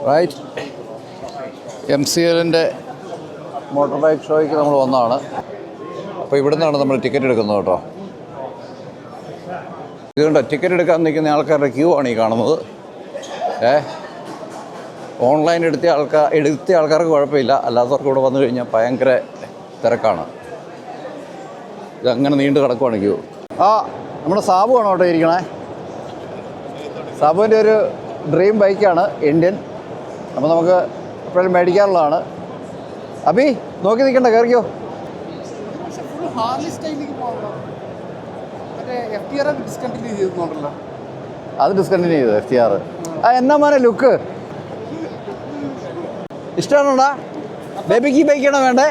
Right. MCLൻ്റെ motor bike ഷോയ്ക്ക് നമ്മൾ വന്നതാണ്. അപ്പോൾ ഇവിടെ നിന്നാണ് നമ്മൾ ടിക്കറ്റ് എടുക്കുന്നത് കേട്ടോ. ഇതുകൊണ്ട് ടിക്കറ്റ് എടുക്കാൻ നിൽക്കുന്ന ആൾക്കാരുടെ ക്യൂ ആണ് ഈ കാണുന്നത്. ഓൺലൈൻ എടുത്തിയ ആൾക്കാർക്ക് കുഴപ്പമില്ല, അല്ലാത്തവർക്ക് ഇവിടെ വന്നു കഴിഞ്ഞാൽ ഭയങ്കര തിരക്കാണ്. ഇതങ്ങനെ നീണ്ടു കിടക്കുവാണ് ക്യൂ. നമ്മുടെ സാബു ആണ് കേട്ടോ ഇരിക്കണേ. സാബുവിൻ്റെ ഒരു ഡ്രീം ബൈക്കാണ് ഇന്ത്യൻ. അപ്പോൾ നമുക്ക് എപ്പോഴും മേടിക്കാറുള്ളതാണ്. അബി നോക്കി നിൽക്കണ്ട, കയറിക്കോ. അത് ഡിസ്കണ്ടിന്യൂ ചെയ്തു FTR. എന്നാ മോനെ ലുക്ക് ഇഷ്ടമാണോടാ? ബേബിക്ക് ഈ ബൈക്കാണോ വേണ്ടേ?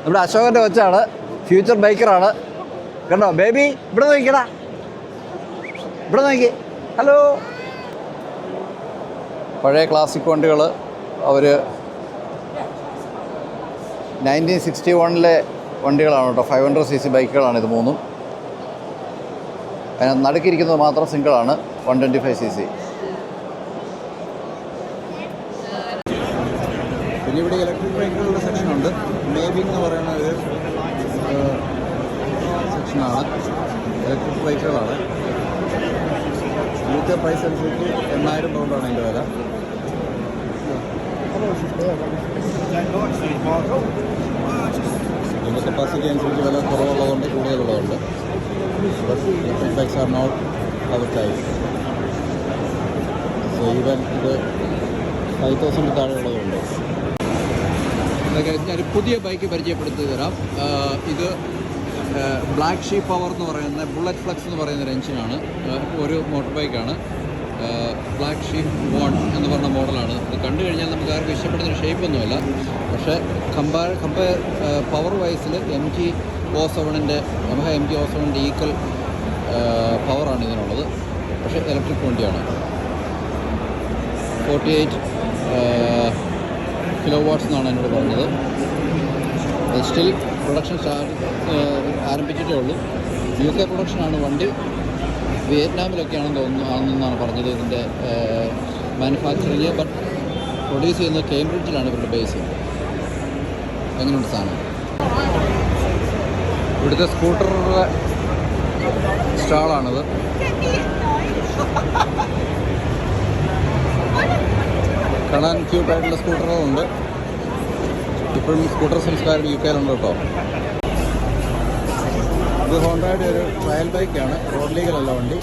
നമ്മുടെ അശോകൻ്റെ കൊച്ചാണ്, ഫ്യൂച്ചർ ബൈക്കറാണ്. കണ്ടോ ബേബി? ഇവിടെ നോക്കിക്കടാ, ഇവിടെ നോക്കി. ഹലോ. പഴയ ക്ലാസിക് വണ്ടികൾ അവർ 1961 വണ്ടികളാണ് കേട്ടോ. 500cc ബൈക്കുകളാണ് ഇത് മൂന്നും. അതിന് നടുക്കിരിക്കുന്നത് മാത്രം സിംഗിളാണ് 125cc. പിന്നെ ഇവിടെ ഇലക്ട്രിക് ബൈക്കുകളുടെ സെക്ഷനുണ്ട്. മേബിങ് എന്ന് പറയുന്ന ഒരു സെക്ഷനാണ്. ഇലക്ട്രിക് ബൈക്കുകളാണ്. UK പ്രൈസ് അനുസരിച്ച് 8000 പൗണ്ടാണ് അതിൻ്റെ വില. ഇതിൻ്റെ കപ്പാസിറ്റി അനുസരിച്ച് വില കുറവുള്ളതുകൊണ്ട് കൂടുതലുള്ളതുണ്ട്. Electric bikes are not our type. So even ഇത് 5000 താഴെ ഉള്ളതുണ്ട്. ഞാനൊരു പുതിയ ബൈക്ക് പരിചയപ്പെടുത്തി തരാം. ഇത് ബ്ലാക്ക് ഷീപ്പ് പവർ എന്ന് പറയുന്ന ബുള്ളറ്റ് ഫ്ലക്സ് എന്ന് പറയുന്ന ഒരു എഞ്ചിനാണ്. ഒരു മോട്ടോർ ബൈക്കാണ്. ബ്ലാക്ക് ഷീപ്പ് 1 എന്ന് പറഞ്ഞ മോഡലാണ്. ഇത് കണ്ടു കഴിഞ്ഞാൽ നമുക്ക് ആർക്കും ഇഷ്ടപ്പെടുന്നൊരു ഷേപ്പൊന്നുമല്ല. പക്ഷേ കമ്പയർ പവർ വൈസിൽ MG07ൻ്റെ ഈക്വൽ പവറാണ് ഇതിനുള്ളത്. പക്ഷേ ഇലക്ട്രിക് വണ്ടിയാണ്. 48 kW എന്നാണ് എന്നോട് പറഞ്ഞത്. സ്റ്റിൽ പ്രൊഡക്ഷൻ ആരംഭിച്ചിട്ടേ ഉള്ളൂ. UK പ്രൊഡക്ഷനാണ് വണ്ടി. വിയറ്റ്നാമിലൊക്കെയാണെന്ന് തോന്നുന്നതാണ് പറഞ്ഞത് ഇതിൻ്റെ മാനുഫാക്ചറിങ്. ബട്ട് പ്രൊഡ്യൂസ് ചെയ്യുന്നത് കേംബ്രിഡ്ജിലാണ് ഇവരുടെ ബേസ്. എങ്ങനെയുണ്ട് സാധനം? ഇവിടുത്തെ സ്കൂട്ടറുടെ സ്റ്റാളാണിത്. കാണാൻ ക്യൂട്ടായിട്ടുള്ള സ്കൂട്ടറുകളുണ്ട്. ഇപ്പോഴും സ്കൂട്ടർ സംസ്കാരം UK-യിലുണ്ട് കേട്ടോ. ഇത് ഹോണ്ടയുടെ ഒരു ട്രയൽ ബൈക്കാണ്. റോഡ് ലീഗലല്ല വണ്ടി.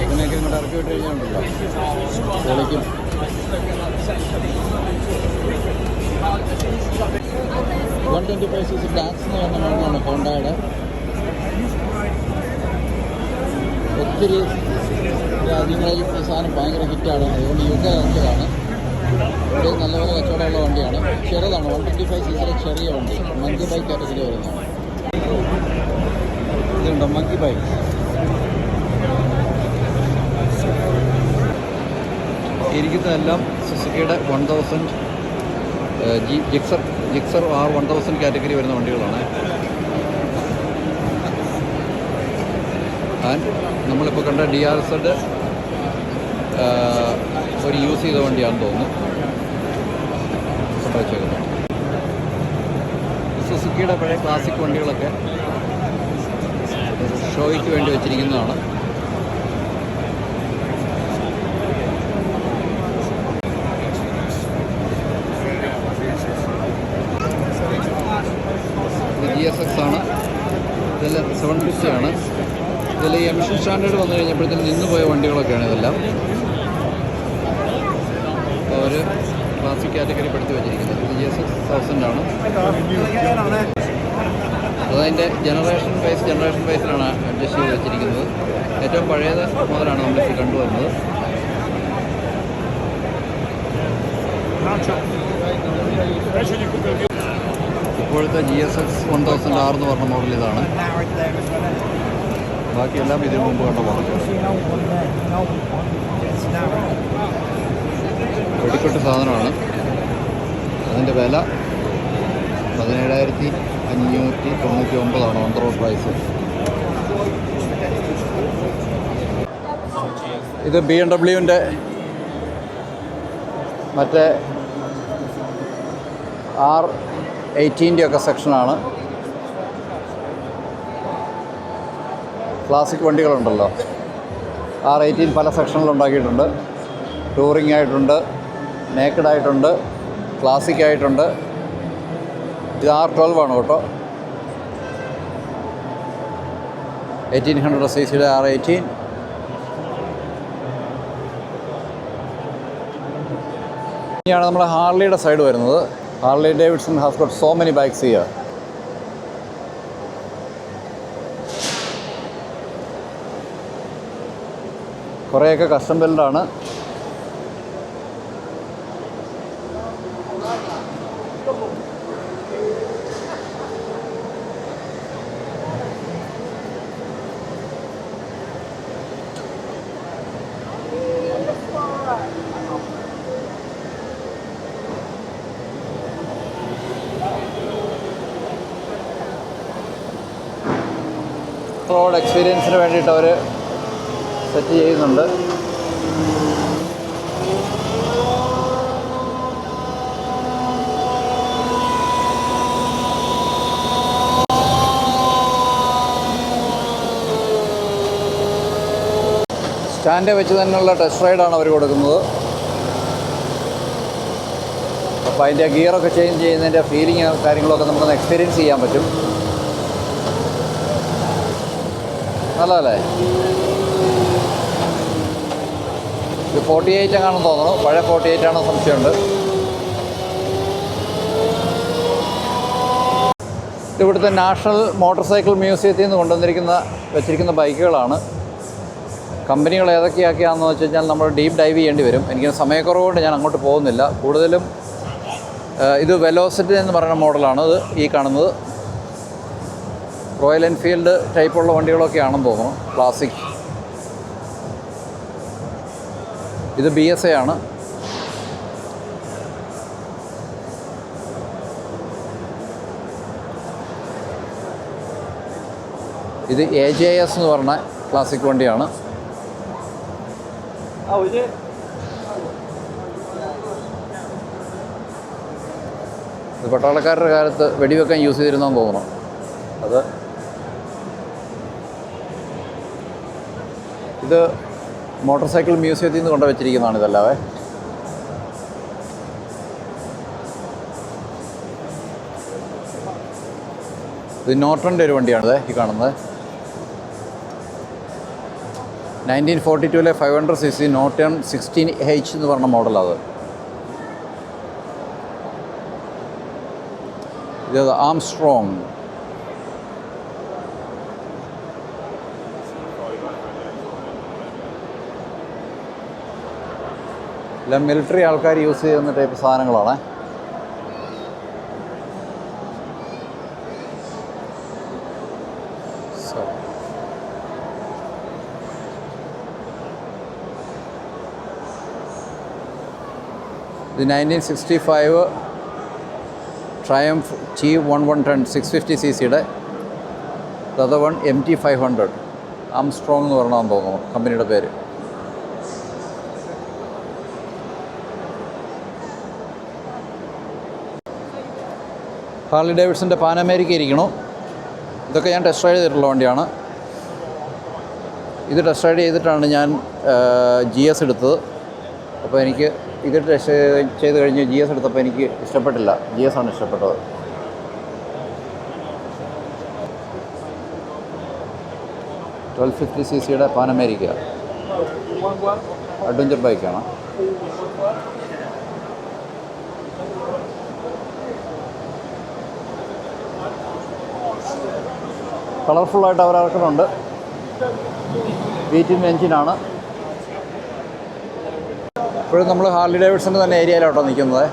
ഇതിനൊക്കെ ഇങ്ങോട്ട് ഇറക്കി വിട്ട് കഴിഞ്ഞാൽ പൊളിക്കും. $125cc ഡാൻസ് എന്ന് പറഞ്ഞ മോഡലാണ് ഹോണ്ടയുടെ. ഒത്തിരി രാജ്യങ്ങളിൽ ഈ സാധനം ഭയങ്കര ഹിറ്റാണ്. അതുകൊണ്ട് UK ഇറക്കിയതാണ്. ഇവിടെ നല്ലപോലെ കച്ചവടമുള്ള വണ്ടിയാണ്. ചെറുതാണ്, 125cc ചെറിയ വണ്ടി. മങ്കി ബൈക്ക് കാറ്റഗറി വരുന്നതാണ്. ഇതുണ്ടോ മങ്കി ബൈക്ക്? ഇരിക്കുന്നതെല്ലാം സുസുക്കിയുടെ 1000 ജിക്സർ R1000 കാറ്റഗറി വരുന്ന വണ്ടികളാണ്. ആൻഡ് നമ്മളിപ്പോൾ കണ്ട DRZ ഒരു യൂസ് ചെയ്ത വണ്ടിയാണെന്ന് തോന്നുന്നു. സുസുക്കിയുടെ പഴയ ക്ലാസിക് വണ്ടികളൊക്കെ ഷോയ്ക്ക് വേണ്ടി വെച്ചിരിക്കുന്നതാണ്. GSX ആണ്. ഇതിൽ 750 ആണ്. ഇതിൽ എമിഷൻ സ്റ്റാൻഡേർഡ് വന്നു കഴിഞ്ഞപ്പോഴത്തേനും നിന്നുപോയ വണ്ടികളൊക്കെയാണ് ഇതെല്ലാം. ഒരു ക്ലാസിക് കാറ്റഗറി പെടുത്തി വെച്ചിരിക്കുന്നത്. GSX 1000 ആണ്. അതതിൻ്റെ ജനറേഷൻ വൈസിലാണ് അഡ്ജസ്റ്റ് ചെയ്ത് വെച്ചിരിക്കുന്നത്. ഏറ്റവും പഴയത് മുതലാണ് നമ്മളിപ്പോൾ കണ്ടുവരുന്നത്. ഇപ്പോഴത്തെ GSX 1000R എന്ന് പറഞ്ഞ മോഡൽ ഇതാണ്. ബാക്കിയെല്ലാം ഇതിനു മുമ്പ് കണ്ട മോഡൽ. വെടിക്കെട്ട് സാധനമാണ്. അതിൻ്റെ വില 17,599 ഓൺ റോഡ് പ്രൈസ്. ഇത് BMW മറ്റേ R18 ഒക്കെ സെക്ഷനാണ്. ക്ലാസിക് വണ്ടികളുണ്ടല്ലോ, R18 പല സെക്ഷനിലുണ്ടാക്കിയിട്ടുണ്ട്. ടൂറിംഗ് ആയിട്ടുണ്ട്, നേക്കഡ് ആയിട്ടുണ്ട്, ക്ലാസിക് ആയിട്ടുണ്ട്. ഇത് R12 ആണ് കേട്ടോ. 1800 cc R18. ഇനിയാണ് നമ്മുടെ ഹാർലിയുടെ സൈഡ് വരുന്നത്. Harley Davidson has got so many bikes here. കുറേയൊക്കെ കസ്റ്റം ബിൽഡാണ്. റോഡ് എക്സ്പീരിയൻസിന് വേണ്ടിയിട്ട് അവർ സെറ്റ് ചെയ്യുന്നുണ്ട്. സ്റ്റാൻഡ് വെച്ച് തന്നെയുള്ള ടെസ്റ്റ് റൈഡാണ് അവർ കൊടുക്കുന്നത്. അപ്പോൾ അതിൻ്റെ ഗിയറൊക്കെ ചേഞ്ച് ചെയ്യുന്നതിൻ്റെ ഫീലിംഗ് കാര്യങ്ങളൊക്കെ നമുക്കൊന്ന് എക്സ്പീരിയൻസ് ചെയ്യാൻ പറ്റും. നല്ലതല്ലേ? ഇത് 48 ആണെന്ന് തോന്നുന്നു. പഴയ 48 ആണോ സംശയമുണ്ട്. ഇവിടുത്തെ നാഷണൽ മോട്ടോർ സൈക്കിൾ മ്യൂസിയത്തിൽ നിന്ന് വെച്ചിരിക്കുന്ന ബൈക്കുകളാണ്. കമ്പനികൾ ഏതൊക്കെയാക്കിയാണെന്ന് വെച്ച് കഴിഞ്ഞാൽ നമ്മൾ ഡീപ്പ് ഡൈവ് ചെയ്യേണ്ടി വരും. എനിക്ക് സമയക്കുറവുകൊണ്ട് ഞാൻ അങ്ങോട്ട് പോകുന്നില്ല. കൂടുതലും ഇത് വെലോസിറ്റി എന്ന് പറയുന്ന മോഡലാണ്. ഇത് ഈ കാണുന്നത് റോയൽ എൻഫീൽഡ് ടൈപ്പുള്ള വണ്ടികളൊക്കെ ആണെന്ന് തോന്നുന്നു. ക്ലാസിക്. ഇത് BSA ആണ്. ഇത് AJS എന്ന് പറഞ്ഞ ക്ലാസിക് വണ്ടിയാണ്. ഇത് പട്ടാളക്കാരുടെ കാലത്ത് വെടിവെക്കാൻ യൂസ് ചെയ്തിരുന്നെന്ന് തോന്നുന്നു. അത് ഇത് മോട്ടോർ സൈക്കിൾ മ്യൂസിയത്തിൽ നിന്ന് കൊണ്ടുവച്ചിരിക്കുന്നതാണ്. ഇതല്ലാതെ ഇത് നോർട്ടൻ്റെ ഒരു വണ്ടിയാണിത് ഈ കാണുന്നത്. 1942 500 cc നോർട്ടൺ 16H എന്ന് പറഞ്ഞ മോഡലാണ്. ഇത് ആംസ്ട്രോങ്. എല്ലാം മിലിറ്ററി ആൾക്കാർ യൂസ് ചെയ്യുന്ന ടൈപ്പ് സാധനങ്ങളാണ്. ഇത് 1965 Triumph T1110 650 cc. The one MT500 Armstrong എന്ന് പറഞ്ഞാൽ തോന്നുന്നു കമ്പനിയുടെ പേര്. ഹാർലി ഡേവിഡ്സൻ്റെ പാൻ അമേരിക്ക ഇരിക്കണു. ഇതൊക്കെ ഞാൻ ടെസ്റ്റ് റൈഡ് ചെയ്തിട്ടുള്ള വണ്ടിയാണ്. ഇത് ടെസ്റ്റ് റൈഡ് ചെയ്തിട്ടാണ് ഞാൻ GS എടുത്തത്. അപ്പോൾ എനിക്ക് ഇത് ടെസ്റ്റ് ചെയ്ത് കഴിഞ്ഞ് GS എടുത്തപ്പോൾ എനിക്ക് ഇഷ്ടപ്പെട്ടില്ല. GS ആണ് ഇഷ്ടപ്പെട്ടത്. $1250 cc പാൻ അമേരിക്ക അഡ്വഞ്ചർ ബൈക്കാണ്. കളർഫുള്ളായിട്ട് അവർ ഇറക്കുന്നുണ്ട്. V10 എഞ്ചിനാണ്. ഇപ്പോഴും നമ്മൾ ഹാർലി ഡേവിഡ്സൻ്റെ തന്നെ ഏരിയയിലോട്ടോ നിൽക്കുന്നത്.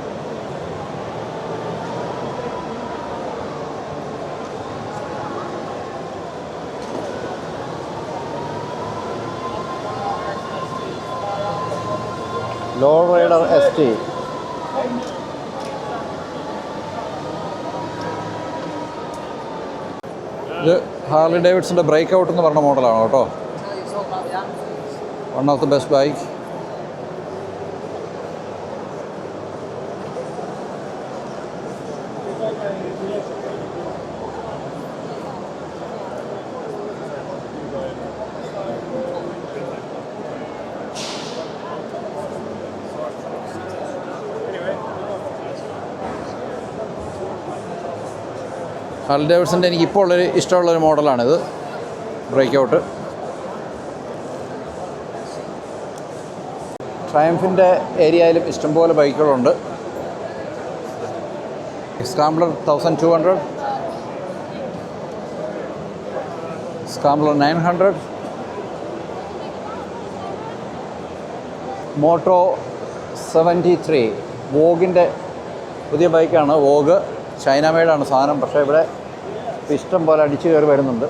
Low rider ST. ഇത് ഹാർലി ഡേവിഡ്സൻ്റെ ബ്രേക്ക് ഔട്ട് എന്ന് പറഞ്ഞ മോഡലാണ് കേട്ടോ. One of the best bike. Harley ഡേവിഡ്സൻ്റെ എനിക്ക് ഇപ്പോൾ ഉള്ളൊരു ഇഷ്ടമുള്ളൊരു മോഡലാണിത്, ബ്രേക്ക് ഔട്ട്. ട്രയംഫിൻ്റെ ഏരിയയിലും ഇഷ്ടംപോലെ ബൈക്കുകളുണ്ട്. സ്ക്രാംബ്ലർ 1200, സ്ക്രാംബ്ലർ 900, മോട്ടോ 73, വോഗിൻ്റെ പുതിയ ബൈക്കാണ്. വോഗ് ചൈന മെയ്ഡാണ് സാധനം, പക്ഷേ ഇവിടെ ഇഷ്ടം പോലെ അടിച്ചു കയറി വരുന്നുണ്ട്.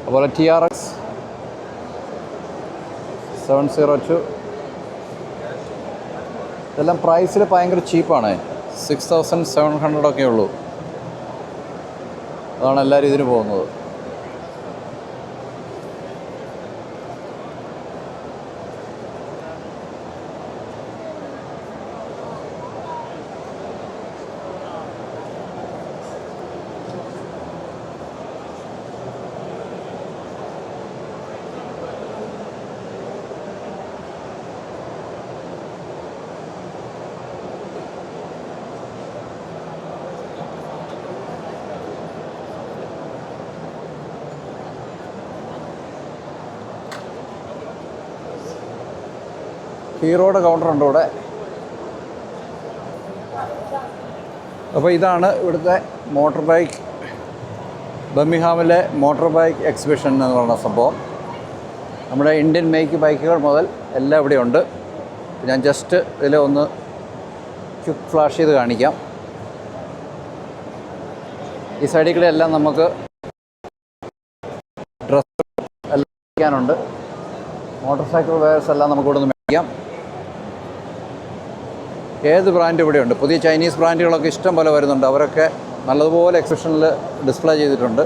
അതുപോലെ TRX 702, ഇതെല്ലാം പ്രൈസിൽ ഭയങ്കര ചീപ്പാണ്. 6700 ഒക്കെ ഉള്ളൂ. അതാണ് എല്ലാവരും ഇതിന് പോകുന്നത്. ഹീറോയുടെ കൗണ്ടറുണ്ട് ഇവിടെ. അപ്പോൾ ഇതാണ് ഇവിടുത്തെ മോട്ടോർ ബൈക്ക്, ബർമിംഗ്ഹാമിലെ മോട്ടോർ ബൈക്ക് എക്സിബിഷൻ എന്ന് പറയുന്ന സംഭവം. നമ്മുടെ ഇന്ത്യൻ മേക്ക് ബൈക്കുകൾ മുതൽ എല്ലാം ഇവിടെയുണ്ട്. ഞാൻ ജസ്റ്റ് ഇതിൽ ഒന്ന് ക്വിക്ക് ഫ്ലാഷ് ചെയ്ത് കാണിക്കാം. ഈ സൈഡിൽ കൂടെ എല്ലാം നമുക്ക് ഡ്രസ്സ് എല്ലാം മേടിക്കാനുണ്ട്. മോട്ടോർ സൈക്കിൾ വെയർസ് എല്ലാം നമുക്ക് ഇവിടെ നിന്ന് മേടിക്കാം. ഏത് ബ്രാൻഡ് ഇവിടെയുണ്ട്. പുതിയ ചൈനീസ് ബ്രാൻഡുകളൊക്കെ ഇഷ്ടം പോലെ വരുന്നുണ്ട്. അവരൊക്കെ നല്ലതുപോലെ എക്സിബിഷനിൽ ഡിസ്പ്ലേ ചെയ്തിട്ടുണ്ട്.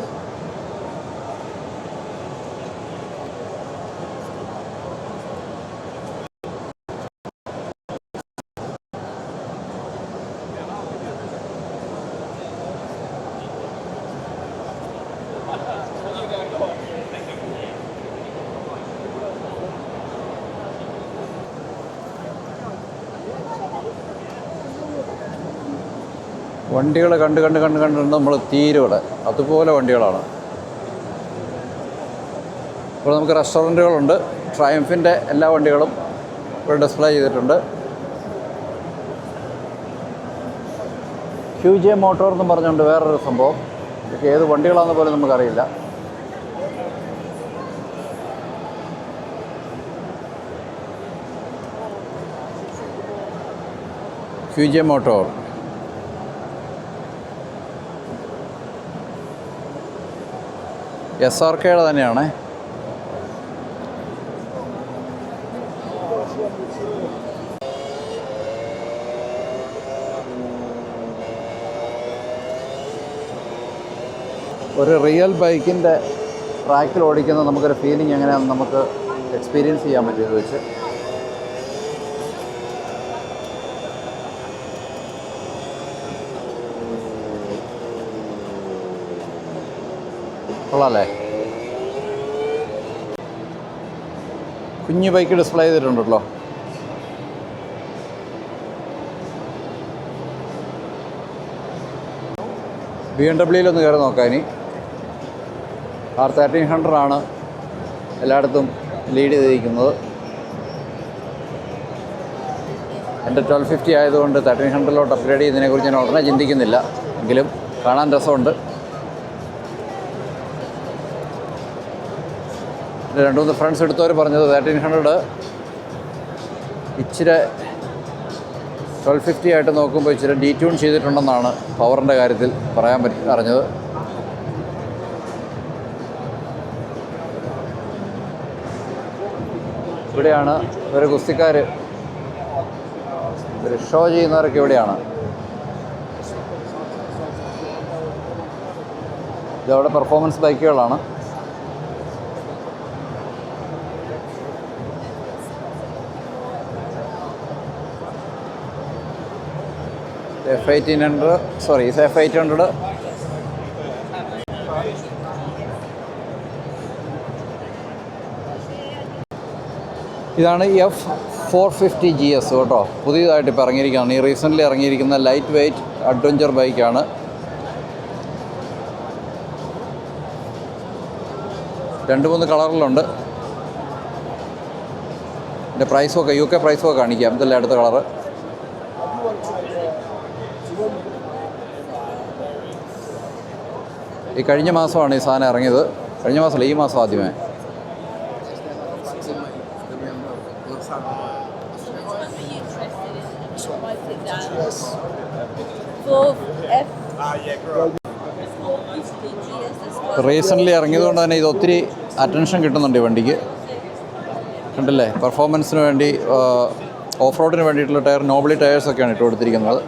വണ്ടികൾ കണ്ട് നമ്മൾ തീരുവിടെ, അതുപോലെ വണ്ടികളാണ്. ഇപ്പോൾ നമുക്ക് റെസ്റ്റോറൻറ്റുകളുണ്ട്. ട്രയംഫിൻ്റെ എല്ലാ വണ്ടികളും ഇവിടെ ഡിസ്പ്ലേ ചെയ്തിട്ടുണ്ട്. QJ മോട്ടോർ എന്ന് പറഞ്ഞുകൊണ്ട് വേറൊരു സംഭവം. ഇതൊക്കെ ഏത് വണ്ടികളാണെന്ന് പോലും നമുക്കറിയില്ല. QJ മോട്ടോർ SRKയുടെ തന്നെയാണ്. ഒരു റിയൽ ബൈക്കിൻ്റെ ട്രാക്കിൽ ഓടിക്കുന്ന നമുക്കൊരു ഫീലിംഗ് എങ്ങനെയാണെന്ന് നമുക്ക് എക്സ്പീരിയൻസ് ചെയ്യാൻ പറ്റുമെന്ന് വെച്ച്. കൊള്ളാമല്ലേ? കുഞ്ഞു ബൈക്ക് ഡിസ്പ്ലേ ചെയ്തിട്ടുണ്ടല്ലോ. BMW കയറി നോക്കാം ഇനി. R1300 ആണ് എല്ലായിടത്തും ലീഡ് ചെയ്തിരിക്കുന്നത്. എൻ്റെ 1250 ആയതുകൊണ്ട് 1300 അപ്ഗ്രേഡ് ചെയ്യുന്നതിനെക്കുറിച്ച് ഞാൻ ഉടനെ ചിന്തിക്കുന്നില്ല. എങ്കിലും കാണാൻ രസമുണ്ട്. 2-3 ഫ്രണ്ട്സ് എടുത്തവർ പറഞ്ഞത് 1300 ഇച്ചിരി 1250 ആയിട്ട് നോക്കുമ്പോൾ ഇച്ചിരി ഡീറ്റ്യൂൺ ചെയ്തിട്ടുണ്ടെന്നാണ് പവറിൻ്റെ കാര്യത്തിൽ അറിഞ്ഞത്. ഇവിടെയാണ് ഇവർ ഗുസ്തിക്കാർ, ഇവർ ഷോ ചെയ്യുന്നവരൊക്കെ ഇവിടെയാണ്. ഇതവിടെ പെർഫോമൻസ് ബൈക്കുകളാണ്. F1800, sorry F800. ഇതാണ് F450 GS കേട്ടോ. പുതിയതായിട്ട് ഇപ്പോൾ ഇറങ്ങിയിരിക്കുകയാണ്. ഈ റീസെൻ്റ്ലി ഇറങ്ങിയിരിക്കുന്ന ലൈറ്റ് വെയ്റ്റ് അഡ്വഞ്ചർ ബൈക്കാണ്. രണ്ട് മൂന്ന് കളറിലുണ്ട്. ഇതിൻ്റെ പ്രൈസൊക്കെ UK പ്രൈസൊക്കെ കാണിക്കാം. ഇതല്ലേ അടുത്ത കളറ്. ഈ കഴിഞ്ഞ മാസമാണ് ഈ സാധനം ഇറങ്ങിയത്. കഴിഞ്ഞ മാസമല്ല, ഈ മാസം ആദ്യമേ. റീസെൻ്റ്ലി ഇറങ്ങിയതുകൊണ്ട് തന്നെ ഇത് ഒത്തിരി അറ്റൻഷൻ കിട്ടുന്നുണ്ട് ഈ വണ്ടിക്ക്. കണ്ടില്ലേ, പെർഫോമൻസിന് വേണ്ടി ഓഫ് റോഡിന് വേണ്ടിയിട്ടുള്ള ടയർ, നോബിളി ടയേഴ്സൊക്കെയാണ് ഇട്ട് കൊടുത്തിരിക്കുന്നത്.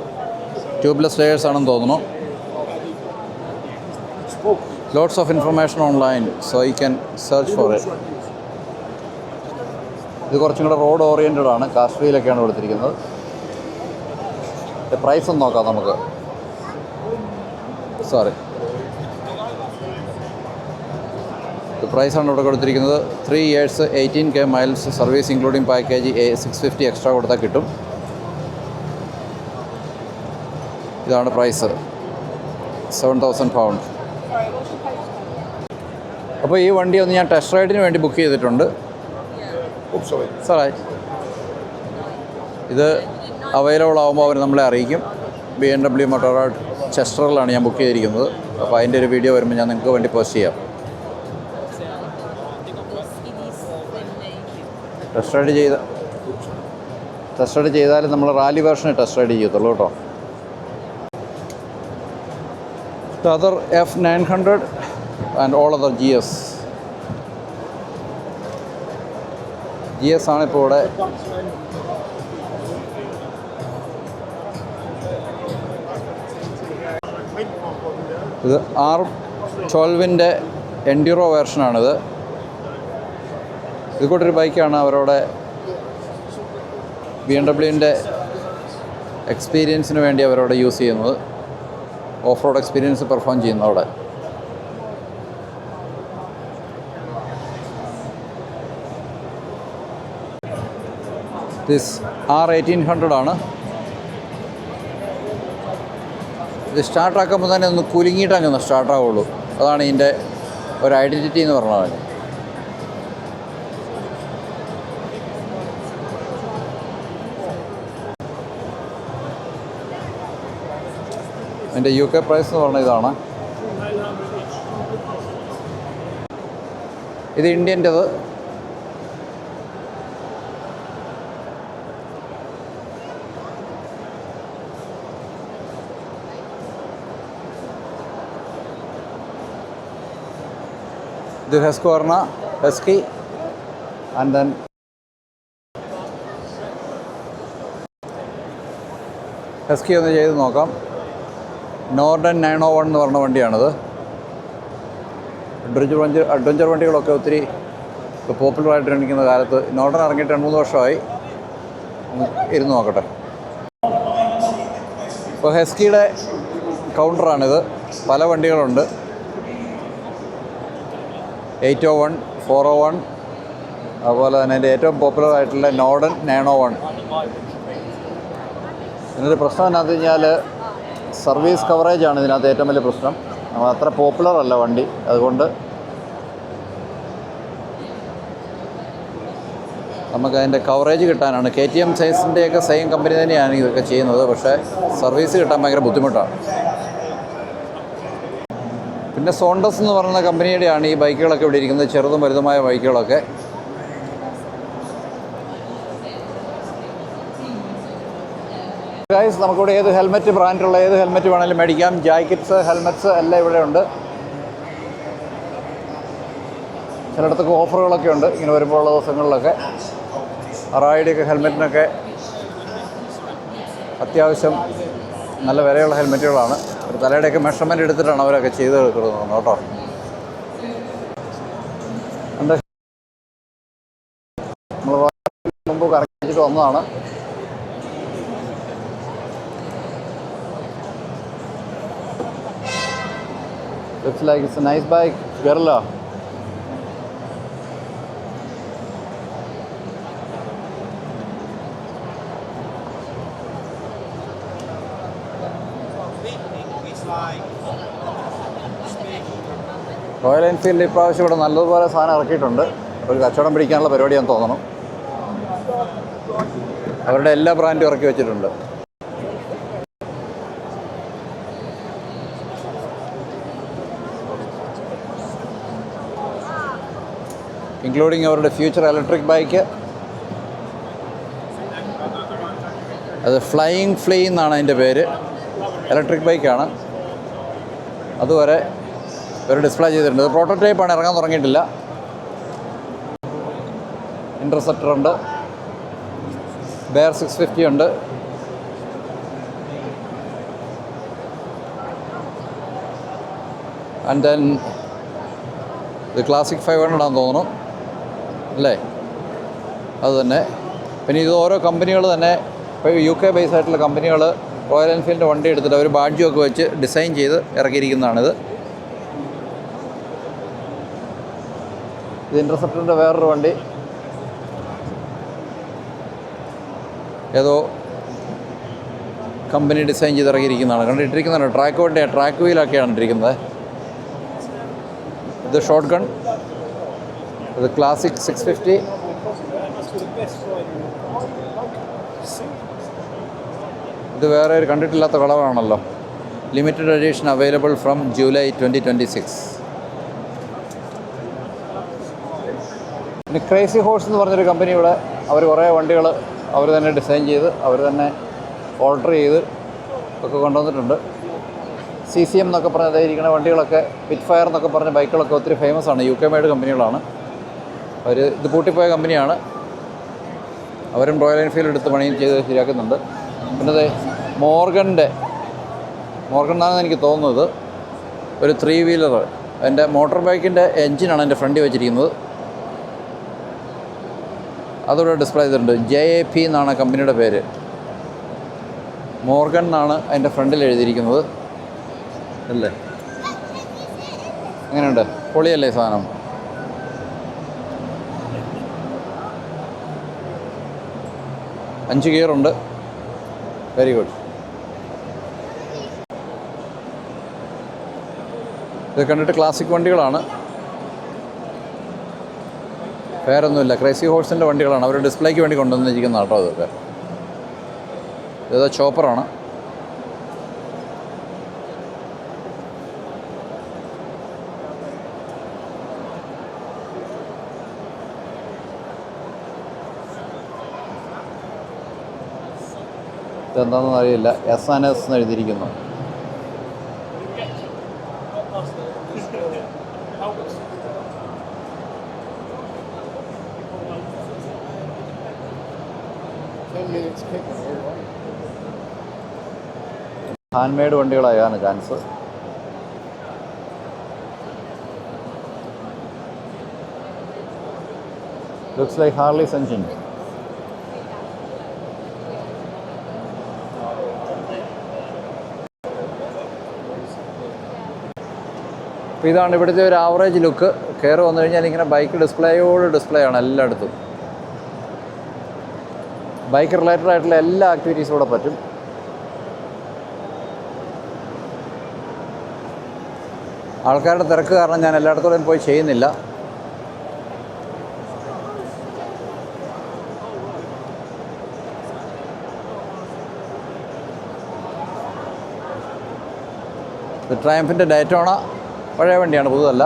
ട്യൂബ്ലെസ് ടയേഴ്സ് ആണെന്ന് തോന്നുന്നു. Lots of information online, so you can search for it. ഇത് കുറച്ചും കൂടെ റോഡ് ഓറിയൻറ്റഡ് ആണ്. കാസ്റ്റ് വീലൊക്കെയാണ് കൊടുത്തിരിക്കുന്നത്. പ്രൈസ് ഒന്ന് നോക്കാം നമുക്ക്. സോറി, പ്രൈസാണ് ഇവിടെ കൊടുത്തിരിക്കുന്നത്. 3 years 18K miles service including package 650 extra കൊടുത്താൽ കിട്ടും. ഇതാണ് പ്രൈസ്, 7,000 pounds. അപ്പോൾ ഈ വണ്ടി ഒന്ന് ഞാൻ ടെസ്റ്റ് റൈഡിന് വേണ്ടി ബുക്ക് ചെയ്തിട്ടുണ്ട്. സാറേ, ഇത് അവൈലബിൾ ആകുമ്പോൾ അവർ നമ്മളെ അറിയിക്കും. BMW മോട്ടോറാഡ് ചെസ്റ്ററിലാണ് ഞാൻ ബുക്ക് ചെയ്തിരിക്കുന്നത്. അപ്പോൾ അതിൻ്റെ ഒരു വീഡിയോ വരുമ്പോൾ ഞാൻ നിങ്ങൾക്ക് വേണ്ടി പോസ്റ്റ് ചെയ്യാം. ടെസ്റ്റ് റൈഡ് ചെയ്താലും നമ്മൾ റാലി വേർഷന് ടെസ്റ്റ് റൈഡ് ചെയ്യത്തുള്ളൂ കേട്ടോ. Other F900 and all other GS ആണിപ്പോൾ ഇവിടെ. ഇത് R12-ൻ്റെ എൻഡ്യൂറോ വേർഷനാണിത്. ഇത് കൂട്ടൊരു ബൈക്കാണ് അവരവിടെ BMW-ൻ്റെ എക്സ്പീരിയൻസിന് വേണ്ടി അവരവിടെ യൂസ് ചെയ്യുന്നത്. ഓഫ് റോഡ് എക്സ്പീരിയൻസ് പെർഫോം ചെയ്യുന്നു അവിടെ. ദിസ് R1800 ആണ്. ഇത് സ്റ്റാർട്ടാക്കുമ്പോൾ തന്നെ ഒന്ന് കുലുങ്ങിയിട്ടങ്ങ് സ്റ്റാർട്ടാവുള്ളൂ. അതാണ് ഇതിൻ്റെ ഒരു ഐഡൻറ്റിറ്റി എന്ന് പറഞ്ഞാൽ. അതിൻ്റെ UK പ്രൈസ് എന്ന് പറഞ്ഞാൽ ഇതാണ്. ഇത് ഇന്ത്യൻ്റെത്. ഇത് Husqvarna Husky and then Husky ഒന്ന് ചെയ്ത് നോക്കാം. നോർഡൻ 901 എന്ന് പറഞ്ഞ വണ്ടിയാണിത്. അഡ്വഞ്ചർ വണ്ടികളൊക്കെ ഒത്തിരി ഇപ്പോൾ പോപ്പുലറായിട്ട് ഇരിക്കുന്ന കാലത്ത് നോർഡൻ ഇറങ്ങിയിട്ട് 2-3 വർഷമായി. ഇരുന്ന് നോക്കട്ടെ. ഇപ്പോൾ ഹെസ്കിയുടെ കൗണ്ടറാണിത്. പല വണ്ടികളുണ്ട്. 801, 401, അതുപോലെ തന്നെ അതിൻ്റെ ഏറ്റവും പോപ്പുലർ ആയിട്ടുള്ള നോർഡൻ 901. ഇതിനൊരു പ്രശ്നം എന്താണെന്ന് വെച്ച് കഴിഞ്ഞാൽ സർവീസ് കവറേജാണ് ഇതിനകത്ത് ഏറ്റവും വലിയ പ്രശ്നം. അത്ര പോപ്പുലർ അല്ല വണ്ടി. അതുകൊണ്ട് നമുക്കതിൻ്റെ കവറേജ് കിട്ടാനാണ്. KTM സൈസിൻ്റെയൊക്കെ സെയിം കമ്പനി തന്നെയാണ് ഇതൊക്കെ ചെയ്യുന്നത്. പക്ഷേ സർവീസ് കിട്ടാൻ ഭയങ്കര ബുദ്ധിമുട്ടാണ്. പിന്നെ സോണ്ടസ് എന്ന് പറയുന്ന കമ്പനിയുടെയാണ് ഈ ബൈക്കുകളൊക്കെ ഇവിടെ ഇരിക്കുന്നത്. ചെറുതും വലുതുമായ ബൈക്കുകളൊക്കെ. ഗൈസ്, നമുക്കിവിടെ ഏത് ഹെൽമെറ്റ് ബ്രാൻഡുള്ള ഏത് ഹെൽമെറ്റ് വേണമെങ്കിലും മേടിക്കാം. ജാക്കറ്റ്സ്, ഹെൽമെറ്റ്സ് എല്ലാം ഇവിടെ ഉണ്ട്. ചിലയിടത്തൊക്കെ ഓഫറുകളൊക്കെ ഉണ്ട് ഇങ്ങനെ വരുമ്പോഴുള്ള ദിവസങ്ങളിലൊക്കെ. അറായിയുടെയൊക്കെ ഹെൽമെറ്റിനൊക്കെ അത്യാവശ്യം നല്ല വിലയുള്ള ഹെൽമെറ്റുകളാണ്. ഒരു തലയുടെയൊക്കെ മെഷർമെൻറ്റ് എടുത്തിട്ടാണ് അവരൊക്കെ ചെയ്ത് കൊടുക്കുന്നത് കേട്ടോ. എന്താ നമ്മൾ മുമ്പ് കറക്കി വെച്ചിട്ട് വന്നതാണ്. Looks like it's a nice bike, Guerrilla. Royal Enfield ഇപ്രാവശ്യം ഇവിടെ നല്ലതുപോലെ സാധനം ഇറക്കിയിട്ടുണ്ട്. ഒരു കച്ചവടം പിടിക്കാനുള്ള പരിപാടിയാണെന്ന് തോന്നണം. അവരുടെ എല്ലാ ബ്രാൻഡും ഇറക്കി വെച്ചിട്ടുണ്ട്. ഇൻക്ലൂഡിങ് അവരുടെ ഫ്യൂച്ചർ ഇലക്ട്രിക് ബൈക്ക്. അത് ഫ്ലൈയിങ് ഫ്ലീ എന്നാണ് അതിൻ്റെ പേര്. ഇലക്ട്രിക് ബൈക്കാണ്. അതുവരെ ഒരു ഡിസ്പ്ലേ ചെയ്തിട്ടുണ്ട്. ഇത് പ്രോട്ടോടൈപ്പാണ്, ഇറങ്ങാൻ തുടങ്ങിയിട്ടില്ല. ഇൻ്റർസെപ്റ്റർ ഉണ്ട്, ബെയർ 650 ഉണ്ട്. ആൻഡ് ദെൻ ഇത് ക്ലാസിക് 500 ആണെന്ന് തോന്നുന്നു അല്ലേ? അത് തന്നെ. പിന്നെ ഇത് ഓരോ കമ്പനികൾ തന്നെ, ഇപ്പോൾ UK ബേസ് ആയിട്ടുള്ള കമ്പനികൾ റോയൽ എൻഫീൽഡിൻ്റെ വണ്ടി എടുത്തിട്ട് അവർ ബാഡ്ജും ഒക്കെ വെച്ച് ഡിസൈൻ ചെയ്ത് ഇറക്കിയിരിക്കുന്നതാണിത്. ഇത് ഇൻ്റർസെപ്റ്ററിൻ്റെ വേറൊരു വണ്ടി, ഏതോ കമ്പനി ഡിസൈൻ ചെയ്ത് ഇറക്കിയിരിക്കുന്നതാണ്. കണ്ടിട്ടിരിക്കുന്നതാണ്. ട്രാക്ക് വണ്ടിയാണ്, ട്രാക്ക് വീലൊക്കെയാണ് ഇട്ടിരിക്കുന്നത്. ഇത് ഷോട്ട് ഗൺ, ഇത് ക്ലാസിക് 650. ഇത് വേറെ ഒരു കണ്ടിട്ടില്ലാത്ത കളറാണല്ലോ. Limited edition available from July 2026. പിന്നെ ക്രേസി ഹോഴ്സ് എന്ന് പറഞ്ഞൊരു കമ്പനി ഇവിടെ അവർ കുറേ വണ്ടികൾ അവർ തന്നെ ഡിസൈൻ ചെയ്ത് അവർ തന്നെ ഓൾട്ടർ ചെയ്ത് ഒക്കെ കൊണ്ടുവന്നിട്ടുണ്ട്. CCM എന്നൊക്കെ പറഞ്ഞിരിക്കുന്ന വണ്ടികളൊക്കെ, വിറ്റ് ഫയർ എന്നൊക്കെ പറഞ്ഞ ബൈക്കുകളൊക്കെ ഒത്തിരി ഫേമസ് ആണ്. UK മെയ്ഡ് കമ്പനികളാണ്. അവർ ഇത് പൂട്ടിപ്പോയ കമ്പനിയാണ്. അവരും റോയൽ എൻഫീൽഡ് എടുത്ത് പണിയും ചെയ്ത് ശരിയാക്കുന്നുണ്ട്. പിന്നെ അത് മോർഗൻ എന്നാണെന്ന് എനിക്ക് തോന്നുന്നത്. ഒരു 3 വീലർ, എൻ്റെ മോട്ടോർ ബൈക്കിൻ്റെ എൻജിനാണ് എൻ്റെ ഫ്രണ്ടിൽ വെച്ചിരിക്കുന്നത്. അതിവിടെ ഡിസ്പ്ലേ ചെയ്തിട്ടുണ്ട്. JAP എന്നാണ് കമ്പനിയുടെ പേര്. മോർഗൻ എന്നാണ് അതിൻ്റെ ഫ്രണ്ടിൽ എഴുതിയിരിക്കുന്നത് അല്ലേ? എങ്ങനെയുണ്ട്? പൊളിയല്ലേ സാധനം? അഞ്ച് ഗിയറുണ്ട്. Very good. ഇത് കണ്ടിട്ട് ക്ലാസിക് വണ്ടികളാണ്, വേറൊന്നുമില്ല. ക്രേസി ഹോഴ്സിൻ്റെ വണ്ടികളാണ്. അവർ ഡിസ്പ്ലേക്ക് വേണ്ടി കൊണ്ടുവന്നിരിക്കുന്ന കേട്ടോ. അതൊക്കെ ഏതോ ചോപ്പറാണ്. ഇതെന്താണെന്ന് അറിയില്ല. SNS എന്ന് എഴുതിയിരിക്കുന്നു. ഹാൻഡ് മെയ്ഡ് വണ്ടികളായാണ് chance. Looks like Harleys engine. അപ്പോൾ ഇതാണ് ഇവിടുത്തെ ഒരു ആവറേജ് ലുക്ക്. കയറി വന്നു കഴിഞ്ഞാൽ ഇങ്ങനെ ബൈക്ക് ഡിസ്പ്ലേ ആണ് എല്ലായിടത്തും. ബൈക്ക് റിലേറ്റഡ് ആയിട്ടുള്ള എല്ലാ ആക്ടിവിറ്റീസും ഇവിടെ പറ്റും. ആൾക്കാരുടെ തിരക്ക് കാരണം ഞാൻ എല്ലായിടത്തോടെയും പോയി ചെയ്യുന്നില്ല. ഇത് ട്രയംഫിൻ്റെ ഡയറ്റോണ, പഴയ വണ്ടിയാണ്, പുതുതല്ല.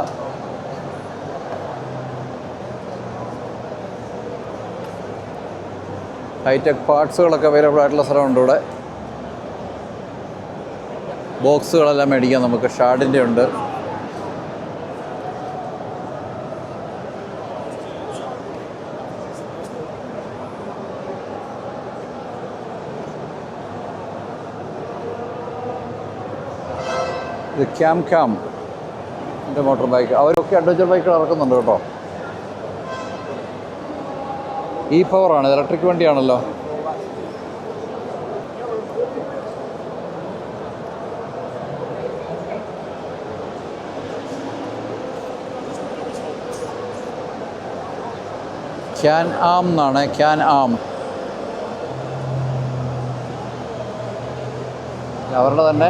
ഹൈടെക് പാർട്സുകളൊക്കെ അവൈലബിൾ ആയിട്ടുള്ള സ്ഥലമുണ്ട് ഇവിടെ. ബോക്സുകളെല്ലാം മേടിക്കാം നമുക്ക്. ഷാഡിൻ്റെ ഉണ്ട്. ഇത് ക്യാം മോട്ടോർ ബൈക്ക്. അവരൊക്കെ അഡ്വഞ്ചർ ബൈക്കുകൾ ഇറക്കുന്നുണ്ട് കേട്ടോ. പവറാണ്, ഇലക്ട്രിക് വണ്ടിയാണല്ലോ. ക്യാൻ ആം എന്നാണ്, ക്യാൻ ആം. അവരുടെ തന്നെ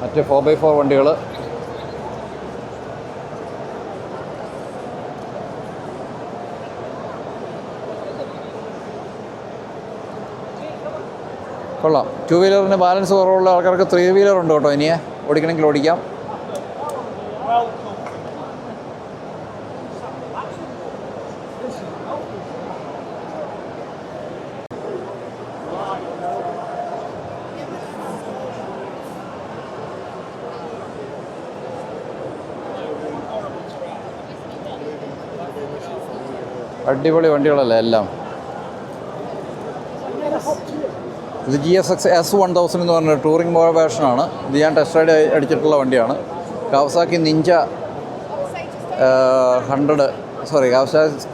മറ്റ് 4x4 വണ്ടികൾ. കൊള്ളാം. 2 വീലറിന് ബാലൻസ് കുറവുള്ള ആൾക്കാർക്ക് 3 വീലർ ഉണ്ട് കേട്ടോ. ഇനിയെ ഓടിക്കണമെങ്കിൽ ഓടിക്കാം. അടിപൊളി വണ്ടികളല്ലേ എല്ലാം. ഇത് GSX S1000 എന്ന് പറഞ്ഞ ടൂറിംഗ് വേർഷനാണ്. ഇത് ഞാൻ ടെസ്റ്റ് റൈഡ് അടിച്ചിട്ടുള്ള വണ്ടിയാണ്. കാവസാക്കി നിഞ്ച 100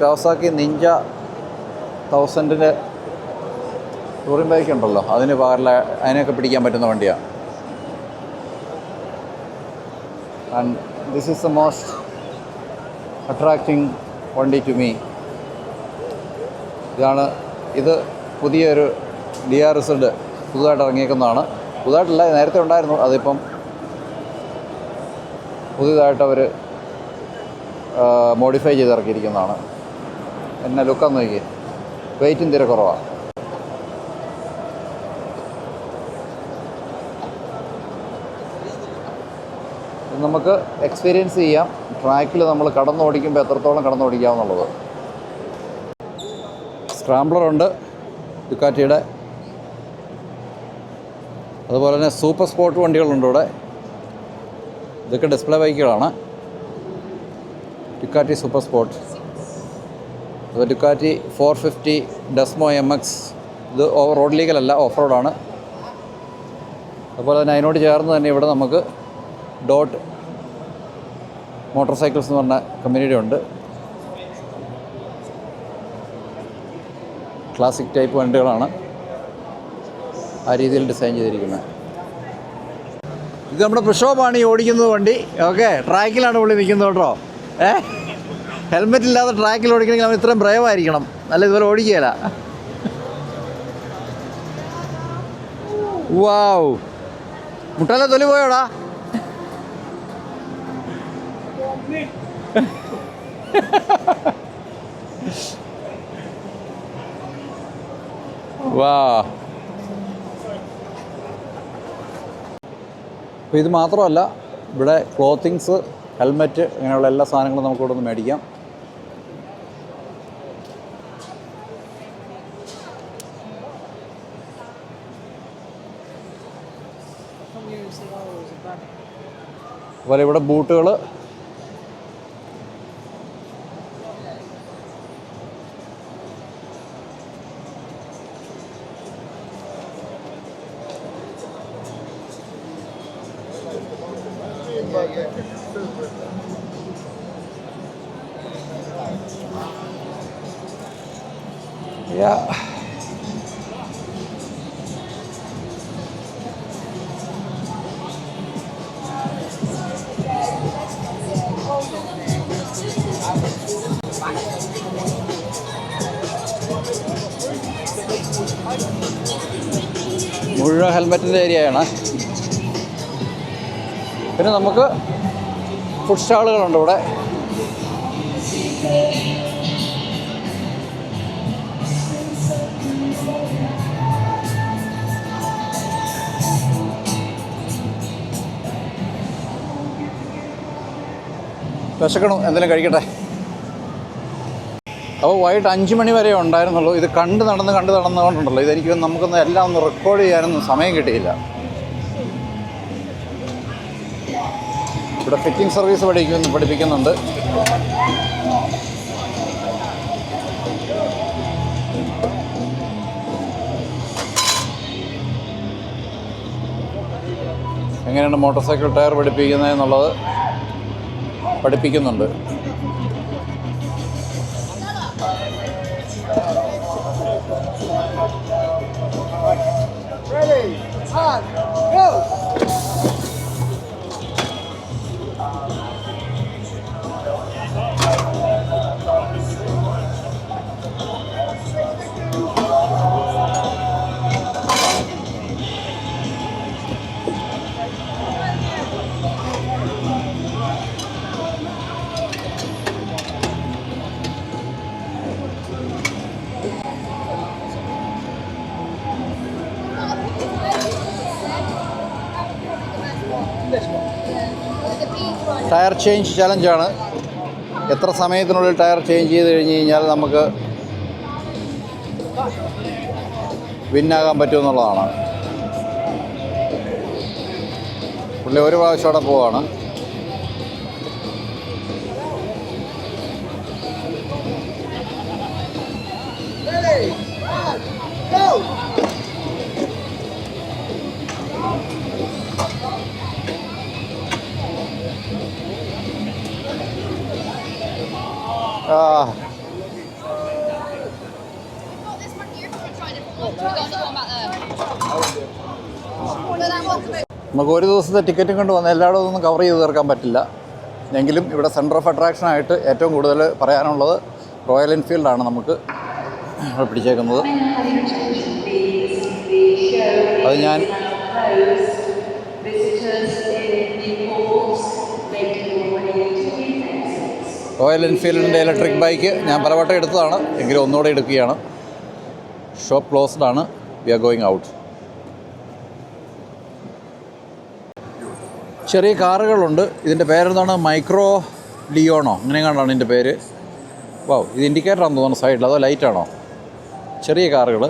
കാവസാക്കി നിഞ്ച 1000-ൻ്റെ ടൂറിംഗ് ബൈക്ക് ഉണ്ടല്ലോ, അതിന് അതിനൊക്കെ പിടിക്കാൻ പറ്റുന്ന വണ്ടിയാണ്. And this is the most attracting വണ്ടി ടു മീ. ഇത് പുതിയൊരു DRZ പുതുതായിട്ട് ഇറങ്ങിയേക്കുന്നതാണ്. പുതുതായിട്ടല്ല, നേരത്തെ ഉണ്ടായിരുന്നു. അതിപ്പം പുതിയതായിട്ട് അവർ മോഡിഫൈ ചെയ്ത് ഇറക്കിയിരിക്കുന്നതാണ്. എന്നെ ലുക്കാന്ന് നോക്കി, വെയിറ്റും തീരെ കുറവാണ്. നമുക്ക് എക്സ്പീരിയൻസ് ചെയ്യാം ട്രാക്കിൽ നമ്മൾ കടന്നോടിക്കുമ്പോൾ എത്രത്തോളം കടന്നോടിക്കാമെന്നുള്ളത്. സ്ക്രാംബ്ലറുണ്ട് ഡുക്കാറ്റിയുടെ. അതുപോലെ തന്നെ സൂപ്പർ സ്പോർട്ട് വണ്ടികളുണ്ട് ഇവിടെ. ഇതൊക്കെ ഡിസ്പ്ലേ ബൈക്കുകളാണ്. ഡുക്കാറ്റി സൂപ്പർ സ്പോർട്ട്, അത് ഡുക്കാറ്റി 450 ഡെസ്മോ MX. ഇത് റോഡ് ലീഗലല്ല, ഓഫ് റോഡാണ്. അതുപോലെ തന്നെ അതിനോട് ചേർന്ന് തന്നെ ഇവിടെ നമുക്ക് ഡോട്ട് മോട്ടോർ സൈക്കിൾസ് എന്ന് പറഞ്ഞ കമ്പനിയുടെ ഉണ്ട്. ക്ലാസിക് ടൈപ്പ് വണ്ടികളാണ് ആ രീതിയിൽ ഡിസൈൻ ചെയ്തിരിക്കുന്നത്. ഇത് നമ്മുടെ പ്രക്ഷോഭമാണ് ഈ ഓടിക്കുന്നത് വണ്ടി. ഓക്കെ, ട്രാക്കിലാണ് പുള്ളി നിൽക്കുന്നത് കേട്ടോ. ഹെൽമെറ്റ് ഇല്ലാതെ ട്രാക്കിൽ ഓടിക്കണമെങ്കിൽ നമ്മൾ ഇത്രയും ബ്രേവ് ആയിരിക്കണം, നല്ല ഇതുപോലെ ഓടിക്കുകയില്ല. വാവ്, മുട്ടാലെ തൊലി പോയോടാ. വാ, അപ്പോൾ ഇത് മാത്രമല്ല, ഇവിടെ ക്ലോത്തിങ്സ്, ഹെൽമെറ്റ്, ഇങ്ങനെയുള്ള എല്ലാ സാധനങ്ങളും നമുക്ക് ഇവിടെ നിന്ന് മേടിക്കാം. അതുപോലെ ഇവിടെ ബൂട്ടുകൾ, മുഴുവൻ ഹെൽമെറ്റിൻ്റെ ഏരിയയാണ്. പിന്നെ നമുക്ക് ഫുഡ് സ്റ്റാളുകളുണ്ട് ഇവിടെ. വിശക്കണം, എന്തെങ്കിലും കഴിക്കട്ടെ. അപ്പോൾ വൈകിട്ട് 5 മണി വരെ ഉണ്ടായിരുന്നുള്ളൂ. ഇത് കണ്ട് നടന്നുകൊണ്ടുണ്ടല്ലോ, ഇതെനിക്ക് നമുക്കൊന്ന് എല്ലാം ഒന്ന് റെക്കോർഡ് ചെയ്യാനൊന്നും സമയം കിട്ടിയില്ല. ഇവിടെ ഫിറ്റിംഗ് സർവീസ് പഠിപ്പിക്കുന്നുണ്ട്. എങ്ങനെയാണ് മോട്ടോർ സൈക്കിൾ ടയർ പഠിപ്പിക്കുന്നത് എന്നുള്ളത് പഠിപ്പിക്കുന്നുണ്ട്. ടയർ ചേഞ്ച് ചലഞ്ചാണ്. എത്ര സമയത്തിനുള്ളിൽ ടയർ ചേഞ്ച് ചെയ്ത് കഴിഞ്ഞ് കഴിഞ്ഞാൽ നമുക്ക് വിന്നാകാൻ പറ്റുമെന്നുള്ളതാണ്. പുള്ളി ഒരു പ്രാവശ്യം അവിടെ പോവാണ്. നമുക്ക് ഒരു ദിവസത്തെ ടിക്കറ്റും കൊണ്ട് വന്ന് എല്ലായിടവും ഒന്നും കവർ ചെയ്ത് തീർക്കാൻ പറ്റില്ല. എങ്കിലും ഇവിടെ സെൻറ്റർ ഓഫ് അട്രാക്ഷനായിട്ട് ഏറ്റവും കൂടുതൽ പറയാനുള്ളത് റോയൽ എൻഫീൽഡാണ് നമുക്ക് പിടിച്ചേക്കുന്നത്. അത് ഞാൻ റോയൽ എൻഫീൽഡിൻ്റെ ഇലക്ട്രിക് ബൈക്ക് ഞാൻ പലവട്ടം എടുത്തതാണ്, എങ്കിലും ഒന്നുകൂടെ എടുക്കുകയാണ്. ഷോപ്പ് ക്ലോസ്ഡ് ആണ്. We are going out. ചെറിയ കാറുകളുണ്ട്. ഇതിൻ്റെ പേരെന്താണ്? മൈക്രോ ലിയോണോ അങ്ങനെ കണ്ടാണ് ഇതിൻ്റെ പേര്. വാവ്, ഇത് ഇൻഡിക്കേറ്ററാണെന്ന് തോന്നുന്നു സൈഡിൽ, അതോ ലൈറ്റാണോ? ചെറിയ കാറുകൾ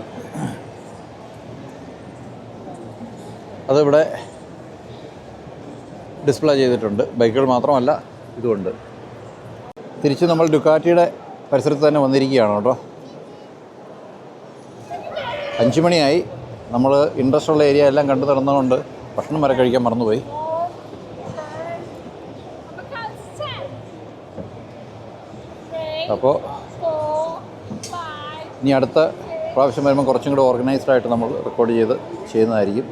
അതിവിടെ ഡിസ്പ്ലേ ചെയ്തിട്ടുണ്ട്. ബൈക്കുകൾ മാത്രമല്ല, ഇതുമുണ്ട്. തിരിച്ച് നമ്മൾ ഡുക്കാറ്റിയുടെ പരിസരത്ത് തന്നെ വന്നിരിക്കുകയാണ് കേട്ടോ. 5 മണിയായി. നമ്മൾ ഇൻട്രസ്റ്റ് ഉള്ള ഏരിയ എല്ലാം കണ്ടു നടന്നതുകൊണ്ട് ഭക്ഷണം വരെ കഴിക്കാൻ മറന്നുപോയി. അപ്പോൾ ഇനി അടുത്ത പ്രാവശ്യം വരുമ്പോൾ കുറച്ചും കൂടെ ഓർഗനൈസ്ഡ് ആയിട്ട് നമ്മൾ റെക്കോർഡ് ചെയ്യുന്നതായിരിക്കും.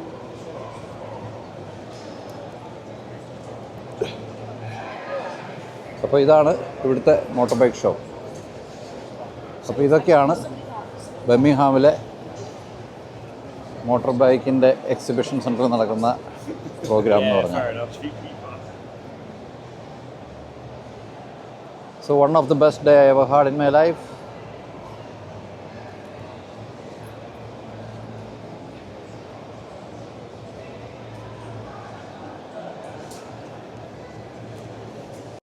അപ്പോൾ ഇതാണ് ഇവിടുത്തെ മോട്ടോർ ബൈക്ക് ഷോ. അപ്പോൾ ഇതൊക്കെയാണ് ബർമിംഗ്ഹാമിലെ മോട്ടോർ ബൈക്കിൻ്റെ എക്സിബിഷൻ സെൻറ്ററിൽ നടക്കുന്ന പ്രോഗ്രാം എന്ന് പറഞ്ഞാൽ. So one of the best day I ever had in my life.